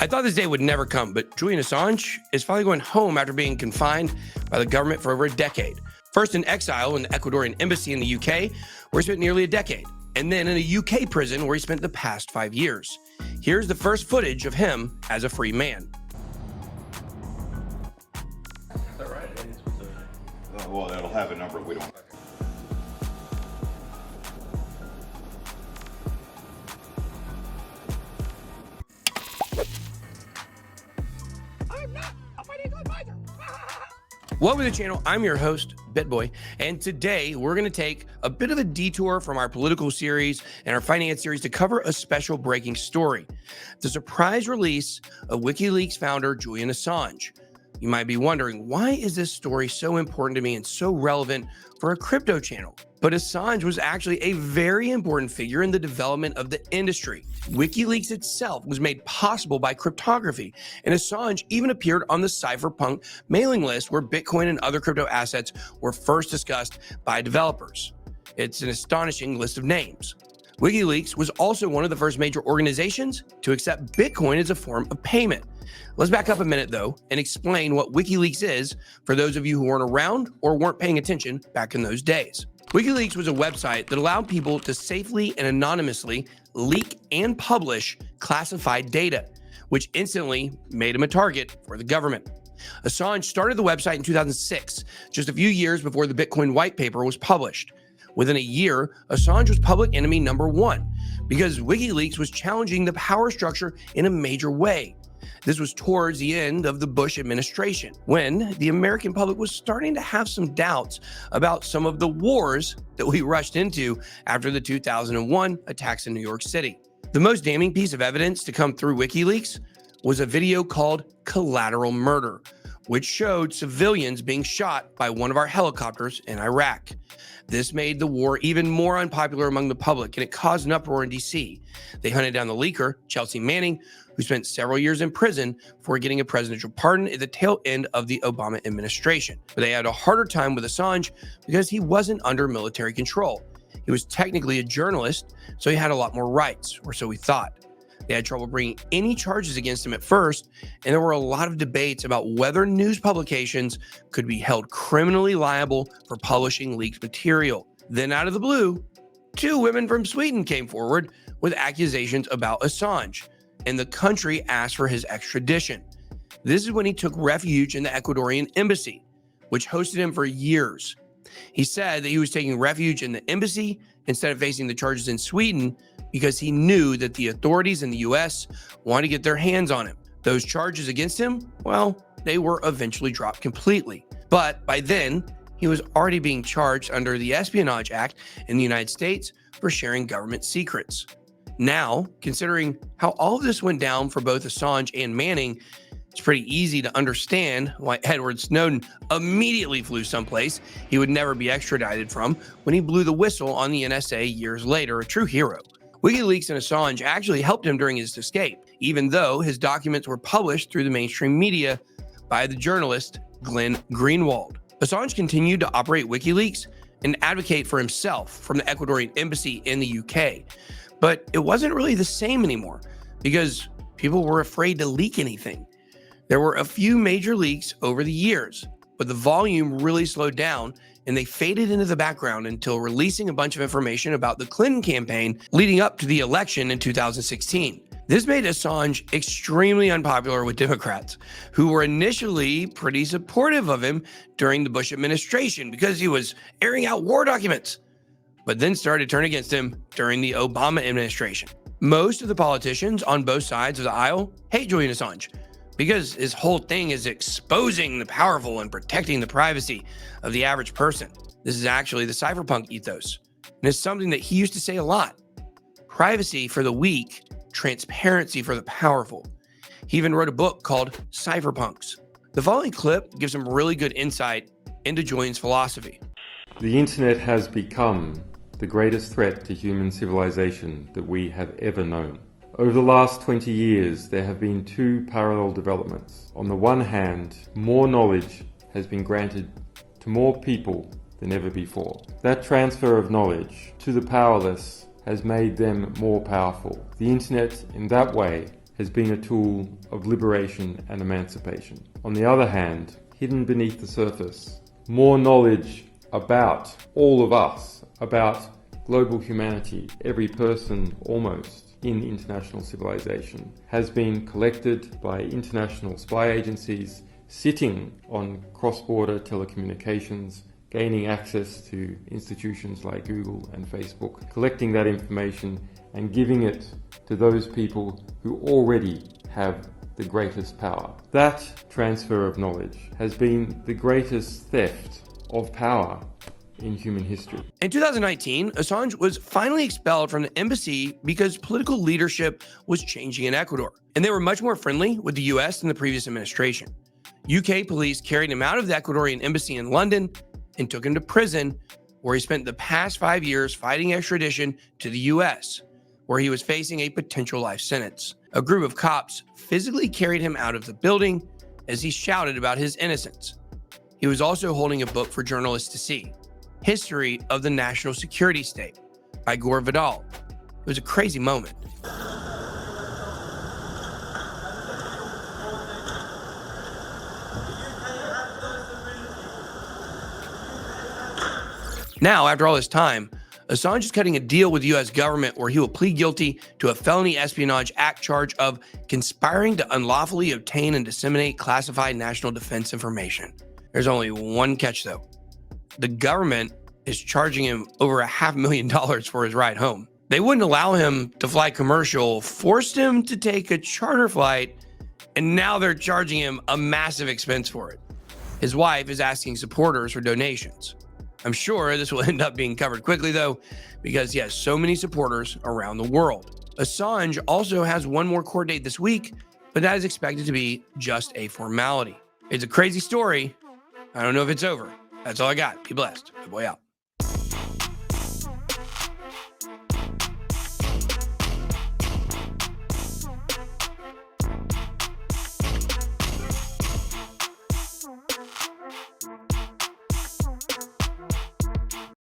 I thought this day would never come, but Julian Assange is finally going home after being confined by the government for over a decade. First in exile in the Ecuadorian embassy in the UK, where he spent nearly a decade, and then in a UK prison where he spent the past 5 years. Here's the first footage of him as a free man. Is that right? Well, it'll have a number we don't. I'm not a financial advisor. Welcome to the channel. I'm your host, BitBoy, and today we're going to take a bit of a detour from our political series and our finance series to cover a special breaking story: the surprise release of WikiLeaks founder Julian Assange. You might be wondering, why is this story so important to me and so relevant for a crypto channel? But Assange was actually a very important figure in the development of the industry. WikiLeaks itself was made possible by cryptography, and Assange even appeared on the cypherpunk mailing list where Bitcoin and other crypto assets were first discussed by developers. It's an astonishing list of names. WikiLeaks was also one of the first major organizations to accept Bitcoin as a form of payment. Let's back up a minute, though, and explain what WikiLeaks is for those of you who weren't around or weren't paying attention back in those days. WikiLeaks was a website that allowed people to safely and anonymously leak and publish classified data, which instantly made him a target for the government. Assange started the website in 2006, just a few years before the Bitcoin white paper was published. Within a year, Assange was public enemy number one because WikiLeaks was challenging the power structure in a major way. This was towards the end of the Bush administration, when the American public was starting to have some doubts about some of the wars that we rushed into after the 2001 attacks in New York City. The most damning piece of evidence to come through WikiLeaks was a video called Collateral Murder, which showed civilians being shot by one of our helicopters in Iraq. This made the war even more unpopular among the public, and it caused an uproar in DC. They hunted down the leaker, Chelsea Manning, who spent several years in prison for getting a presidential pardon at the tail end of the Obama administration. But they had a harder time with Assange because he wasn't under military control. He was technically a journalist, so he had a lot more rights, or so we thought. They had trouble bringing any charges against him at first, and there were a lot of debates about whether news publications could be held criminally liable for publishing leaked material. Then out of the blue, two women from Sweden came forward with accusations about Assange, and the country asked for his extradition. This is when he took refuge in the Ecuadorian embassy, which hosted him for years. He said that he was taking refuge in the embassy instead of facing the charges in Sweden because he knew that the authorities in the US wanted to get their hands on him. Those charges against him, well, they were eventually dropped completely. But by then, he was already being charged under the Espionage Act in the United States for sharing government secrets. Now, considering how all of this went down for both Assange and Manning, it's pretty easy to understand why Edward Snowden immediately flew someplace he would never be extradited from when he blew the whistle on the NSA years later, a true hero. WikiLeaks and Assange actually helped him during his escape, even though his documents were published through the mainstream media by the journalist Glenn Greenwald. Assange continued to operate WikiLeaks and advocate for himself from the Ecuadorian embassy in the UK. But it wasn't really the same anymore because people were afraid to leak anything. There were a few major leaks over the years, but the volume really slowed down and they faded into the background until releasing a bunch of information about the Clinton campaign leading up to the election in 2016. This made Assange extremely unpopular with Democrats, who were initially pretty supportive of him during the Bush administration because he was airing out war documents, but then started to turn against him during the Obama administration. Most of the politicians on both sides of the aisle hate Julian Assange because his whole thing is exposing the powerful and protecting the privacy of the average person. This is actually the cypherpunk ethos, and it's something that he used to say a lot. Privacy for the weak, transparency for the powerful. He even wrote a book called Cypherpunks. The following clip gives some really good insight into Julian's philosophy. The internet has become the greatest threat to human civilization that we have ever known. Over the last 20 years, there have been two parallel developments. On the one hand, more knowledge has been granted to more people than ever before. That transfer of knowledge to the powerless has made them more powerful. The internet, in that way, has been a tool of liberation and emancipation. On the other hand, hidden beneath the surface, more knowledge about all of us, about global humanity, every person almost in international civilization, has been collected by international spy agencies sitting on cross-border telecommunications, gaining access to institutions like Google and Facebook, collecting that information and giving it to those people who already have the greatest power. That transfer of knowledge has been the greatest theft of power in human history. In 2019, Assange was finally expelled from the embassy because political leadership was changing in Ecuador, and they were much more friendly with the US than the previous administration. UK police carried him out of the Ecuadorian embassy in London and took him to prison, where he spent the past 5 years fighting extradition to the US, where he was facing a potential life sentence. A group of cops physically carried him out of the building as he shouted about his innocence. He was also holding a book for journalists to see, History of the National Security State by Gore Vidal. It was a crazy moment. Now, after all this time, Assange is cutting a deal with the US government where he will plead guilty to a felony espionage act charge of conspiring to unlawfully obtain and disseminate classified national defense information. There's only one catch though. The government is charging him over $500,000 for his ride home. They wouldn't allow him to fly commercial, forced him to take a charter flight, and now they're charging him a massive expense for it. His wife is asking supporters for donations. I'm sure this will end up being covered quickly though, because he has so many supporters around the world. Assange also has one more court date this week, but that is expected to be just a formality. It's a crazy story. I don't know if it's over. That's all I got. Be blessed. BitBoy out.